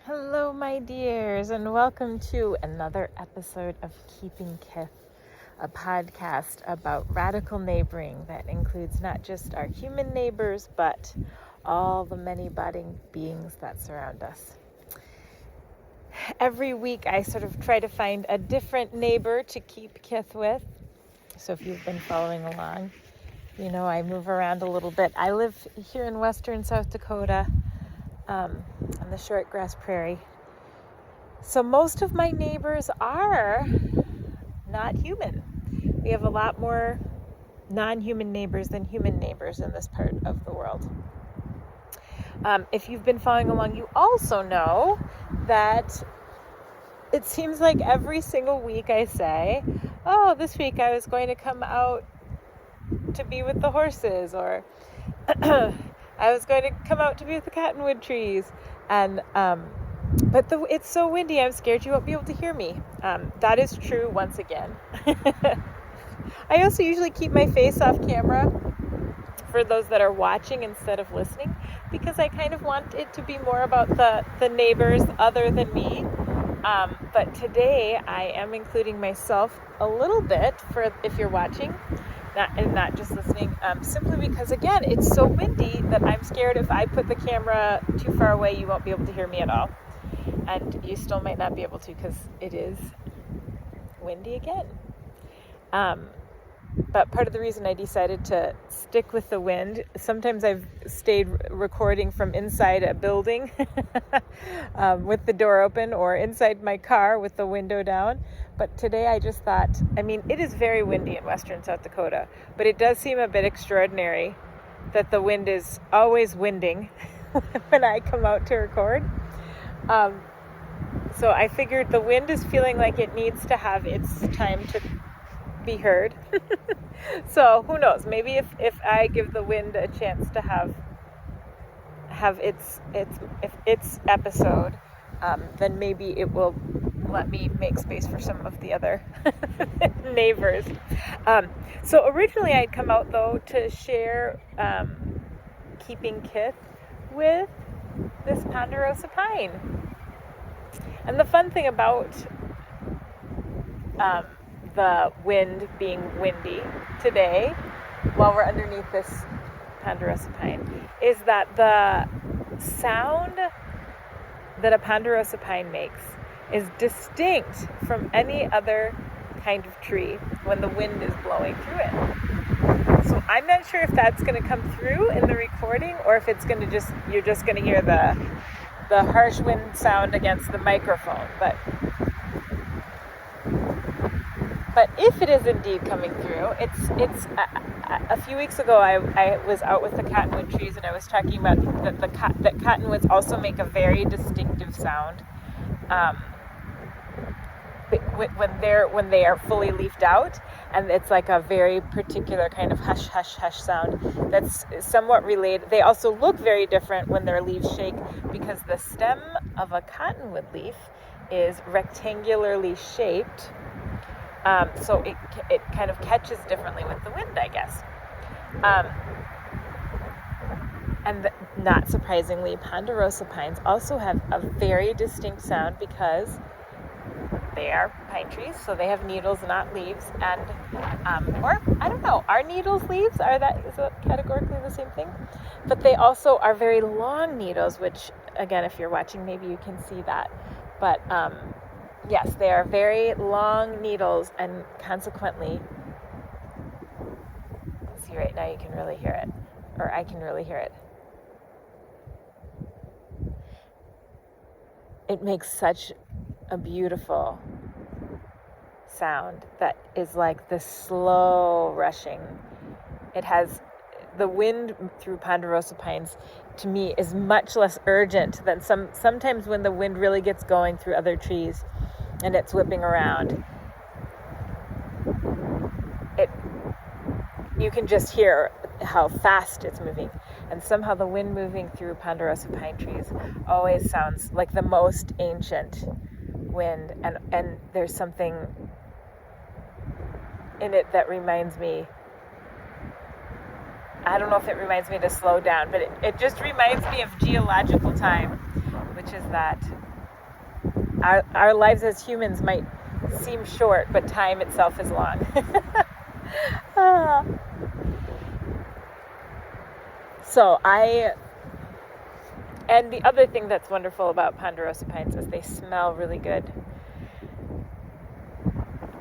Hello, my dears, and welcome to another episode of Keeping Kith, a podcast about radical neighboring that includes not just our human neighbors, but all the many budding beings that surround us. Every week, I sort of try to find a different neighbor to keep Kith with. So if you've been following along, you know I move around a little bit. I live here in western South Dakota, on the short grass prairie. So most of my neighbors are not human. We have a lot more non-human neighbors than human neighbors in this part of the world. If you've been following along, you also know that it seems like every single week I say, oh, this week I was going to come out to be with the horses, or I was going to come out to be with the cottonwood trees, and but it's so windy, I'm scared you won't be able to hear me. That is true once again. I also usually keep my face off camera for those that are watching instead of listening, because I kind of want it to be more about the neighbors other than me. But today I am including myself a little bit for if you're watching, not just listening, simply because, again, it's so windy that I'm scared if I put the camera too far away, you won't be able to hear me at all. And you still might not be able to because it is windy again. But part of the reason I decided to stick with the wind, sometimes I've stayed recording from inside a building with the door open, or inside my car with the window down. But today I just thought, it is very windy in western South Dakota, but it does seem a bit extraordinary that the wind is always winding when I come out to record. So I figured the wind is feeling like it needs to have its time to be heard. So who knows, maybe if I give the wind a chance to have its episode, then maybe it will let me make space for some of the other neighbors. So originally I'd come out though to share Keeping Kith with this ponderosa pine. And the fun thing about the wind being windy today, while we're underneath this ponderosa pine, is that the sound that a ponderosa pine makes is distinct from any other kind of tree when the wind is blowing through it. So I'm not sure if that's going to come through in the recording, or if it's going to you're just going to hear the harsh wind sound against the microphone. But if it is indeed coming through, it's a few weeks ago I was out with the cottonwood trees, and I was talking about that cottonwoods also make a very distinctive sound when they are fully leafed out, and it's like a very particular kind of hush hush hush sound that's somewhat related. They also look very different when their leaves shake, because the stem of a cottonwood leaf is rectangularly shaped, so it kind of catches differently with the wind, I guess. And not surprisingly, ponderosa pines also have a very distinct sound, because they are pine trees, so they have needles, not leaves. And or I don't know, are needles leaves? Is that categorically the same thing? But they also are very long needles, which, again, if you're watching, maybe you can see that. But yes, they are very long needles, and consequently, see right now, you can really hear it, or I can really hear it. It makes such a beautiful sound that is like the slow rushing. It has the wind through ponderosa pines, to me, is much less urgent than sometimes when the wind really gets going through other trees and it's whipping around. You can just hear how fast it's moving, and somehow the wind moving through ponderosa pine trees always sounds like the most ancient wind, and there's something in it that reminds me, I don't know if it reminds me to slow down, but it just reminds me of geological time, which is that our lives as humans might seem short, but time itself is long. And the other thing that's wonderful about ponderosa pines is they smell really good.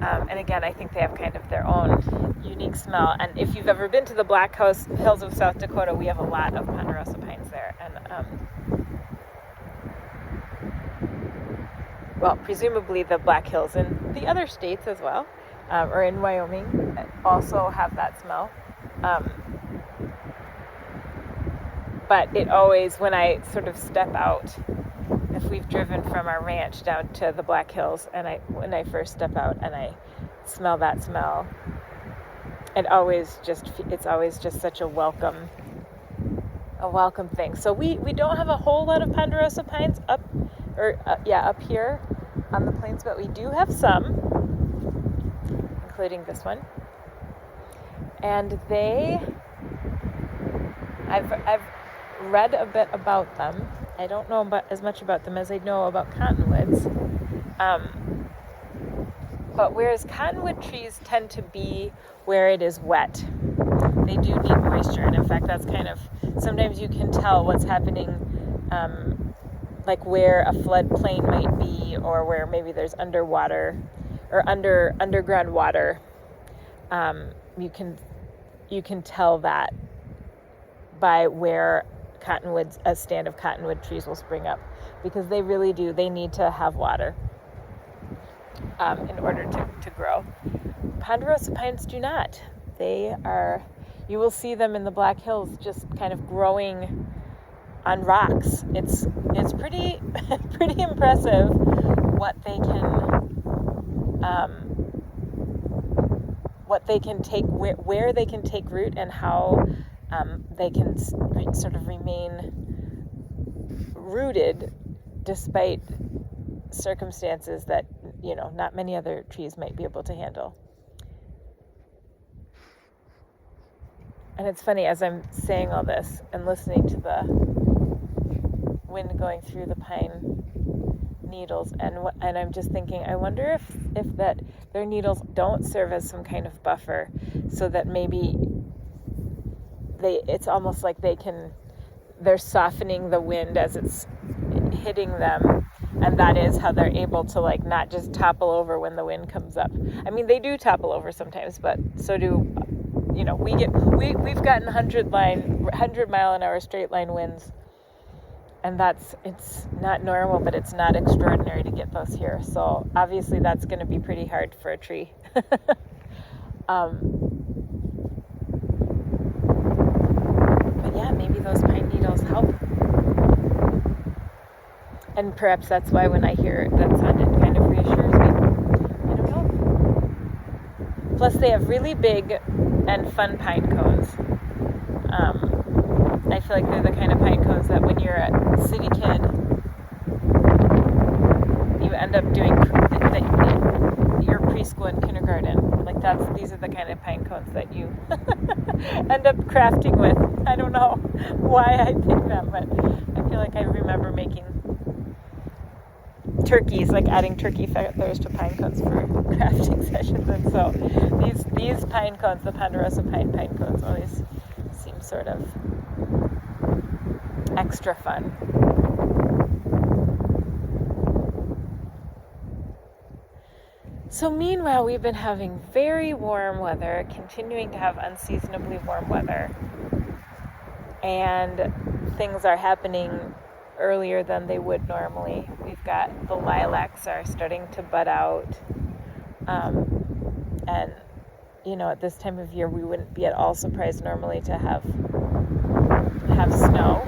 And again, I think they have kind of their own unique smell. And if you've ever been to the Black Hills of South Dakota, we have a lot of ponderosa pines there. And well, presumably the Black Hills in the other states as well, or in Wyoming, also have that smell. But it always, when I sort of step out, if we've driven from our ranch down to the Black Hills, and when I first step out and I smell that smell, it's always just such a welcome thing. So we don't have a whole lot of ponderosa pines up here on the plains, but we do have some, including this one. And I've read a bit about them. I don't know as much about them as I know about cottonwoods. But whereas cottonwood trees tend to be where it is wet, they do need moisture. And in fact, that's kind of, sometimes you can tell what's happening, like where a floodplain might be, or where maybe there's underwater or underground water. You can tell that by where a stand of cottonwood trees will spring up, because they really do. They need to have water in order to grow. Ponderosa pines do not. You will see them in the Black Hills just kind of growing on rocks. It's pretty pretty impressive what they can take, where they can take root, and how they can sort of remain rooted despite circumstances that, not many other trees might be able to handle. And it's funny, as I'm saying all this and listening to the wind going through the pine needles, and I'm just thinking, I wonder if that their needles don't serve as some kind of buffer, so that maybe it's almost like they're softening the wind as it's hitting them, and that is how they're able to, like, not just topple over when the wind comes up. I mean, they do topple over sometimes, but so do, we've gotten 100-mile-an-hour straight line winds, and it's not normal, but it's not extraordinary to get those here. So obviously that's going to be pretty hard for a tree. Yeah, maybe those pine needles help. And perhaps that's why when I hear that sound, it kind of reassures me. I don't know. Plus, they have really big and fun pine cones. I feel like they're the kind of pine cones that when you're a city kid, you end up doing your preschool and kindergarten. Like these are the kind of pine cones that you end up crafting with. I don't know why I picked them, but I feel like I remember making turkeys, like adding turkey feathers to pine cones for crafting sessions. And so these pine cones, the ponderosa pine cones, always seem sort of extra fun. So meanwhile, we've been having very warm weather, continuing to have unseasonably warm weather, and things are happening earlier than they would normally. We've got the lilacs are starting to bud out, and at this time of year we wouldn't be at all surprised normally to have snow,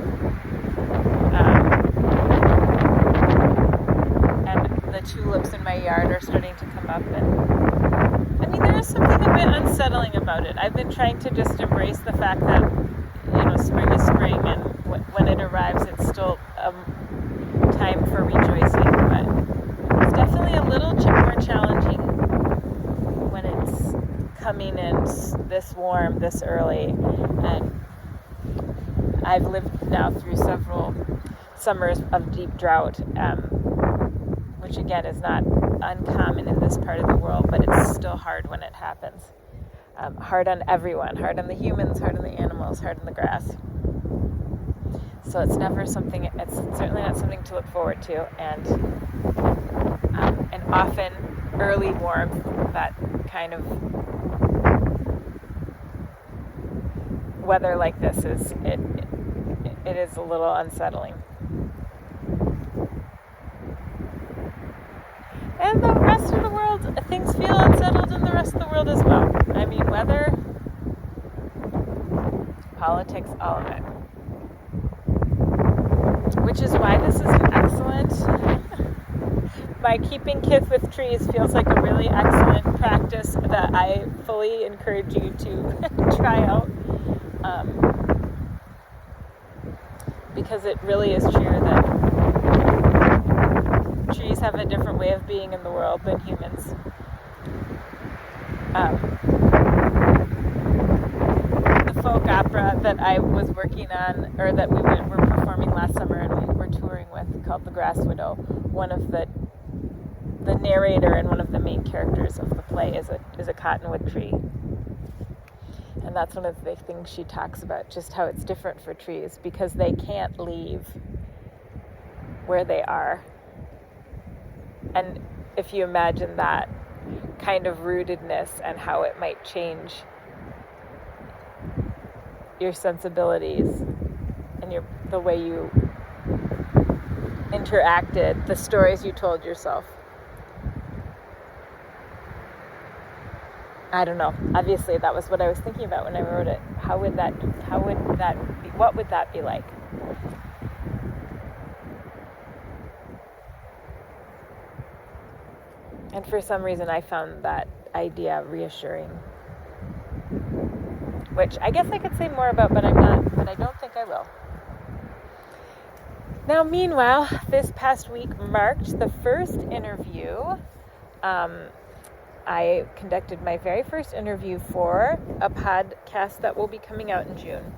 and the tulips in my yard are starting to come up, and I mean, there is something a bit unsettling about it. I've been trying to just embrace the fact that spring is spring, and when it arrives, it's still time for rejoicing. But it's definitely a little more challenging when it's coming in this warm, this early. And I've lived now through several summers of deep drought, which again is not uncommon in this part of the world, but it's still hard when it happens. Hard on everyone, hard on the humans, hard on the animals, hard on the grass. So it's certainly not something to look forward to, and often early warmth, that kind of weather like this it is a little unsettling. And the rest of the world, things feel unsettled in the rest of the world as well. I mean, weather, politics, all of it. Which is why this is an excellent, by keeping Kith with trees feels like a really excellent practice that I fully encourage you to try out. Because it really is true that trees have a different way of being in the world than humans. The folk opera that I was working on, or that we were performing last summer and we were touring with, called The Grass Widow, one of the narrator and one of the main characters of the play is a cottonwood tree. And that's one of the things she talks about, just how it's different for trees because they can't leave where they are. And if you imagine that kind of rootedness and how it might change your sensibilities and the way you interacted, the stories you told yourself. I don't know. Obviously, that was what I was thinking about when I wrote it. What would that be like? And for some reason, I found that idea reassuring. Which I guess I could say more about, but I'm not. But I don't think I will. Now, meanwhile, this past week marked the first interview. I conducted my very first interview for a podcast that will be coming out in June.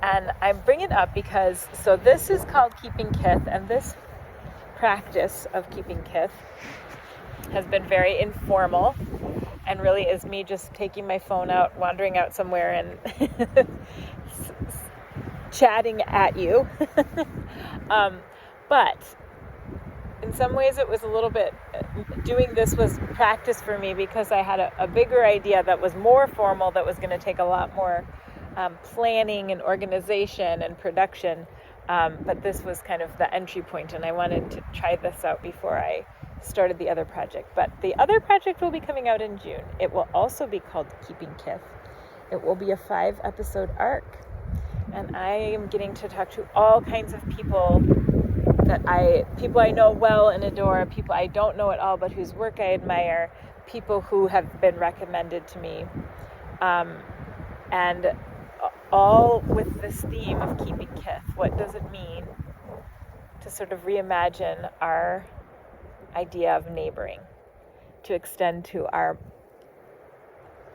And I bring it up because, so this is called Keeping Kith, and this practice of keeping Kith has been very informal and really is me just taking my phone out, wandering out somewhere and chatting at you. But in some ways it was a little bit, doing this was practice for me because I had a bigger idea that was more formal, that was going to take a lot more planning and organization and production. But this was kind of the entry point, and I wanted to try this out before I started the other project. But the other project will be coming out in June. It will also be called Keeping Kith. It will be a 5-episode arc. And I am getting to talk to all kinds of people people I know well and adore, people I don't know at all, but whose work I admire, people who have been recommended to me. And all with this theme of keeping Kith. What does it mean to sort of reimagine our idea of neighboring, to extend to our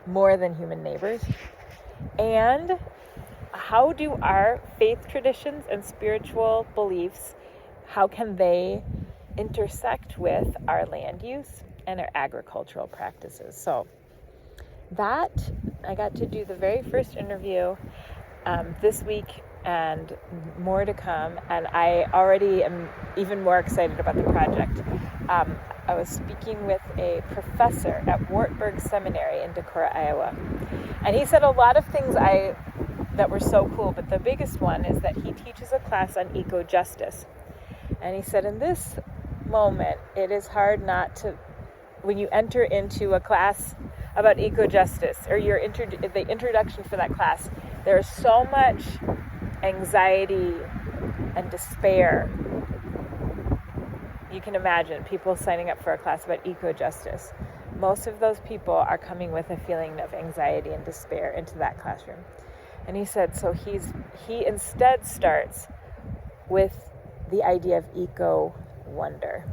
more than human neighbors? And how do our faith traditions and spiritual beliefs, how can they intersect with our land use and our agricultural practices? So that, I got to do the very first interview this week, and more to come. And I already am even more excited about the project. I was speaking with a professor at Wartburg Seminary in Decorah, Iowa. And he said a lot of things that were so cool, but the biggest one is that he teaches a class on eco-justice. And he said in this moment, it is hard not to, when you enter into a class about eco-justice, or the introduction for that class, there's so much anxiety and despair. You can imagine people signing up for a class about eco-justice. Most of those people are coming with a feeling of anxiety and despair into that classroom. And he said, so he instead starts with the idea of eco-wonder.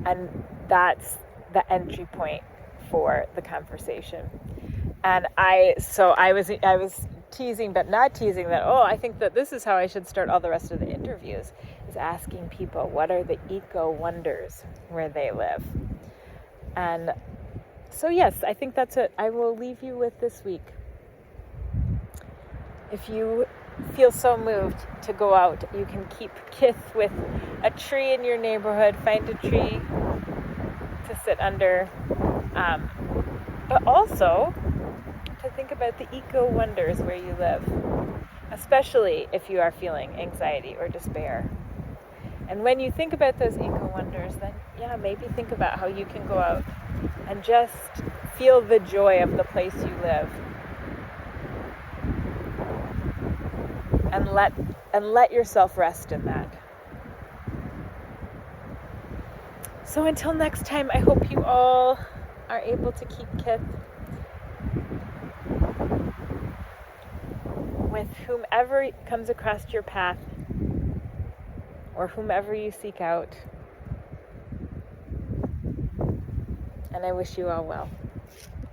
And that's the entry point for the conversation. And I was teasing but not teasing that, oh, I think that this is how I should start all the rest of the interviews, is asking people what are the eco wonders where they live. And so yes, I think that's what I will leave you with this week. If you feel so moved to go out, you can keep Kith with a tree in your neighborhood. Find a tree to sit under, but also to think about the eco wonders where you live, especially if you are feeling anxiety or despair. And when you think about those eco wonders, then maybe think about how you can go out and just feel the joy of the place you live, and let yourself rest in that. So until next time, I hope you all are able to keep Kith with whomever comes across your path or whomever you seek out. And I wish you all well.